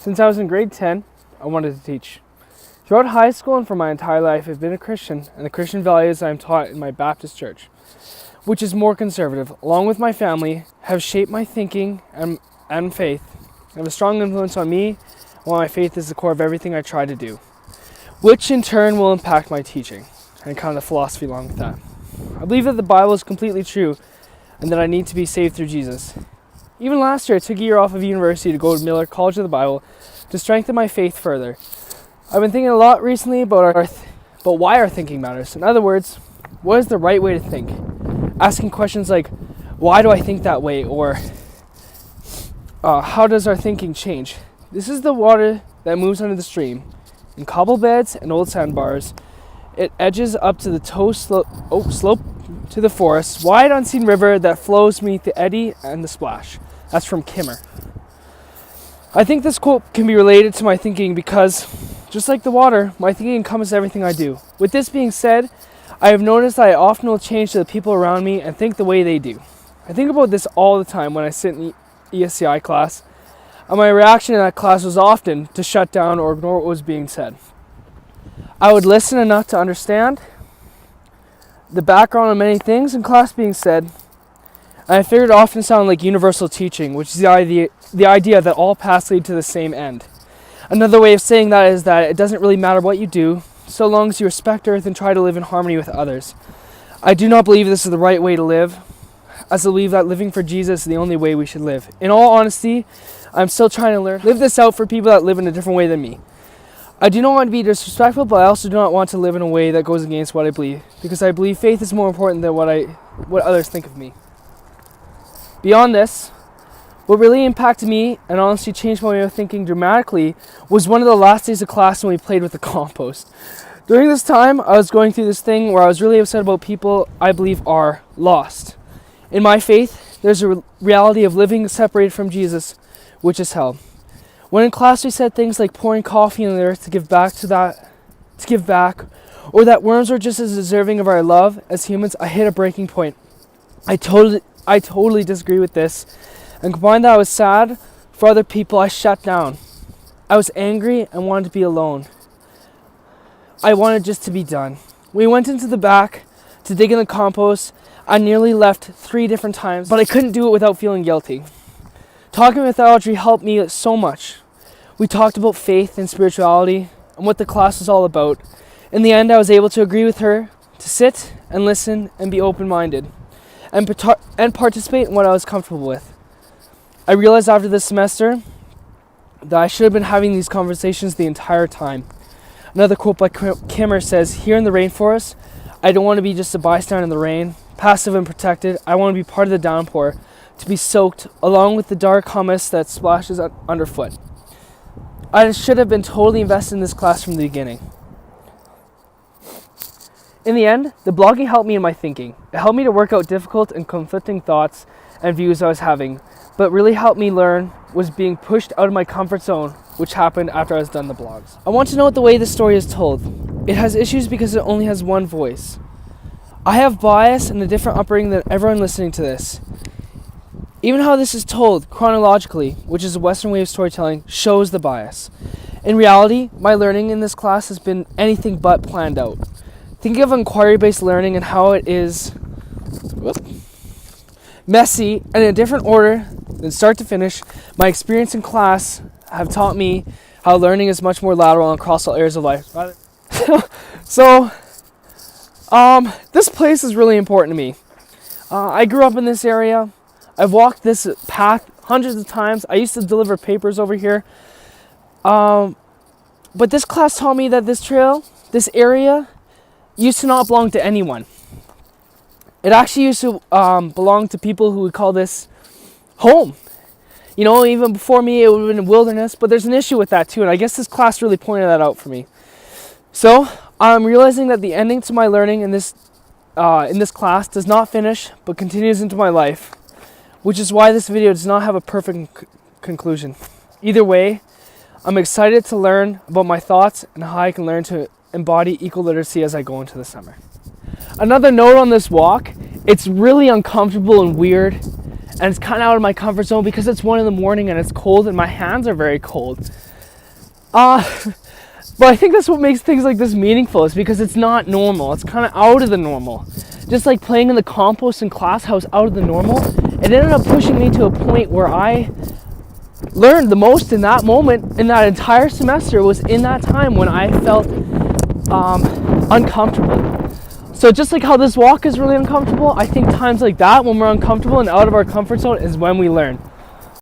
Since I was in grade 10, I wanted to teach. Throughout high school and for my entire life, I've been a Christian, and the Christian values I am taught in my Baptist church, which is more conservative, along with my family, have shaped my thinking and faith, and have a strong influence on me, while my faith is the core of everything I try to do, which in turn will impact my teaching, and kind of the philosophy along with that. I believe that the Bible is completely true, and that I need to be saved through Jesus. Even last year, I took a year off of university to go to Miller College of the Bible to strengthen my faith further. I've been thinking a lot recently about why our thinking matters. In other words, what is the right way to think? Asking questions like, why do I think that way? Or how does our thinking change? This is the water that moves under the stream. In cobble beds and old sandbars, it edges up to the slope to the forest, wide unseen river that flows beneath the eddy and the splash. That's from Kimmer. I think this quote can be related to my thinking because, just like the water, my thinking encompasses everything I do. With this being said, I have noticed that I often will change to the people around me and think the way they do. I think about this all the time when I sit in ESCI class, and my reaction in that class was often to shut down or ignore what was being said. I would listen enough to understand the background of many things in class being said, and I figured it often sounded like universal teaching, which is the idea that all paths lead to the same end. Another way of saying that is that it doesn't really matter what you do, so long as you respect Earth and try to live in harmony with others. I do not believe this is the right way to live, as I believe that living for Jesus is the only way we should live. In all honesty, I'm still trying to live this out for people that live in a different way than me. I do not want to be disrespectful, but I also do not want to live in a way that goes against what I believe, because I believe faith is more important than what others think of me. Beyond this, what really impacted me and honestly changed my way of thinking dramatically was one of the last days of class when we played with the compost. During this time, I was going through this thing where I was really upset about people I believe are lost. In my faith, there's a reality of living separated from Jesus, which is hell. When in class we said things like pouring coffee in the earth to give back, or that worms are just as deserving of our love as humans, I hit a breaking point. I totally disagree with this, and combined that I was sad for other people, I shut down. I was angry and wanted to be alone. I wanted just to be done. We went into the back to dig in the compost. I nearly left 3 different times, but I couldn't do it without feeling guilty. Talking with Audrey helped me so much. We talked about faith and spirituality and what the class was all about. In the end, I was able to agree with her to sit and listen and be open-minded and participate in what I was comfortable with. I realized after this semester that I should have been having these conversations the entire time. Another quote by Kimmer says, "Here in the rainforest, I don't want to be just a bystander in the rain, passive and protected. I want to be part of the downpour, to be soaked along with the dark hummus that splashes underfoot." I should have been totally invested in this class from the beginning. In the end, the blogging helped me in my thinking. It helped me to work out difficult and conflicting thoughts and views I was having, but really helped me learn was being pushed out of my comfort zone, which happened after I was done the blogs. I want to note the way the story is told. It has issues because it only has one voice. I have bias and a different upbringing than everyone listening to this. Even how this is told chronologically, which is a Western way of storytelling, shows the bias. In reality, my learning in this class has been anything but planned out. Think of inquiry-based learning and how it is messy and in a different order than start to finish. My experience in class have taught me how learning is much more lateral and across all areas of life. So, this place is really important to me. I grew up in this area. I've walked this path hundreds of times. I used to deliver papers over here. But this class taught me that this trail, this area, used to not belong to anyone. It actually used to belong to people who would call this home. You know, even before me, it would have been a wilderness, but there's an issue with that too, and I guess this class really pointed that out for me. So, I'm realizing that the ending to my learning in this class does not finish, but continues into my life, which is why this video does not have a perfect conclusion. Either way, I'm excited to learn about my thoughts and how I can learn to embody equal literacy as I go into the summer. Another note on this walk, it's really uncomfortable and weird, and it's kind of out of my comfort zone because it's 1 a.m. and it's cold and my hands are very cold. Uh, but I think that's what makes things like this meaningful, is because it's not normal. It's kind of out of the normal. Just like playing in the compost in class, how it's out of the normal. It ended up pushing me to a point where I learned the most in that moment, in that entire semester, was in that time when I felt uncomfortable. So just like how this walk is really uncomfortable, I think times like that, when we're uncomfortable and out of our comfort zone, is when we learn.